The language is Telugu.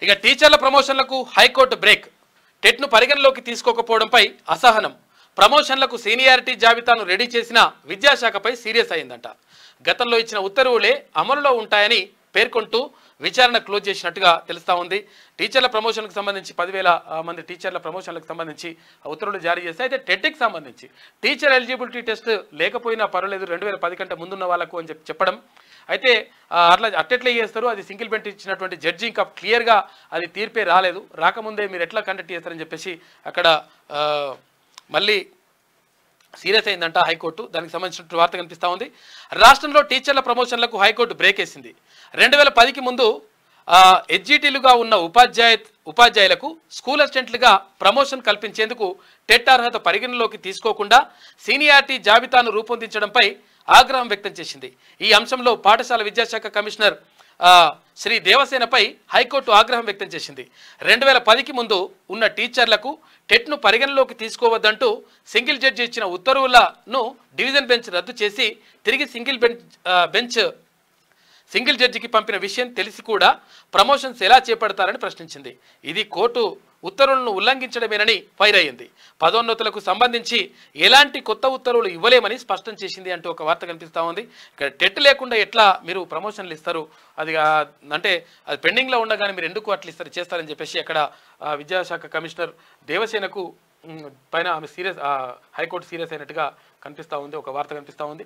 ఇక టీచర్ల ప్రమోషన్లకు హైకోర్టు బ్రేక్. టెట్ను పరిగణలోకి తీసుకోకపోవడంపై అసహనం. ప్రమోషన్లకు సీనియారిటీ జాబితాను రెడీ చేసిన విద్యాశాఖపై సీరియస్ అయిందంట. గతంలో ఇచ్చిన ఉత్తర్వులే అమలులో ఉంటాయని పేర్కొంటూ విచారణ క్లోజ్ చేసినట్టుగా తెలుస్తా ఉంది. టీచర్ల ప్రమోషన్కు సంబంధించి 10,000 మంది టీచర్ల ప్రమోషన్లకు సంబంధించి ఉత్తర్వులు జారీ చేస్తే, అయితే టెట్కి సంబంధించి టీచర్ ఎలిజిబిలిటీ టెస్ట్ లేకపోయినా పర్వాలేదు 2010 కంటే ముందున్న వాళ్ళకు అని చెప్పడం. అయితే అట్లా అట్టెట్లా చేస్తారు, అది సింగిల్ బెంచ్ ఇచ్చినటువంటి జడ్జి ఇంకా క్లియర్గా అది తీర్పే రాలేదు, రాకముందే మీరు ఎట్లా కండక్ట్ చేస్తారని చెప్పేసి అక్కడ మళ్ళీ సీరియస్ అయిందంట హైకోర్టు. దానికి సంబంధించిన వార్త కనిపిస్తూ ఉంది. రాష్ట్రంలో టీచర్ల ప్రమోషన్లకు హైకోర్టు బ్రేక్ వేసింది. 2010కి ముందు హెచ్జిటీలుగా ఉన్న ఉపాధ్యాయులకు స్కూల్ అసిస్టెంట్లుగా ప్రమోషన్ కల్పించేందుకు టెట్ అర్హత పరిగణలోకి తీసుకోకుండా సీనియారిటీ జాబితాను రూపొందించడంపై ఆగ్రహం వ్యక్తం చేసింది. ఈ అంశంలో పాఠశాల విద్యాశాఖ కమిషనర్ శ్రీ దేవసేనపై హైకోర్టు ఆగ్రహం వ్యక్తం చేసింది. 2010కి ముందు ఉన్న టీచర్లకు టెట్ను పరిగణలోకి తీసుకోవద్దంటూ సింగిల్ జడ్జి ఇచ్చిన ఉత్తర్వులను డివిజన్ బెంచ్ రద్దు చేసి తిరిగి సింగిల్ జడ్జికి పంపిన విషయం తెలిసి కూడా ప్రమోషన్స్ ఎలా చేపడతారని ప్రశ్నించింది. ఇది కోర్టు ఉత్తర్వులను ఉల్లంఘించడమేనని ఫైర్ అయ్యింది. పదోన్నతులకు సంబంధించి ఎలాంటి కొత్త ఉత్తర్వులు ఇవ్వలేమని స్పష్టం చేసింది అంటూ ఒక వార్త కనిపిస్తూ ఉంది. ఇక్కడ టెట్ లేకుండా ఎట్లా మీరు ప్రమోషన్లు ఇస్తారు, అది అంటే అది పెండింగ్లో ఉండగానే మీరు ఎందుకు అట్లా చేస్తారని చెప్పేసి అక్కడ విద్యాశాఖ కమిషనర్ దేవసేనకు పైన ఆమె హైకోర్టు సీరియస్ అయినట్టుగా కనిపిస్తూ ఉంది, ఒక వార్త కనిపిస్తూ ఉంది.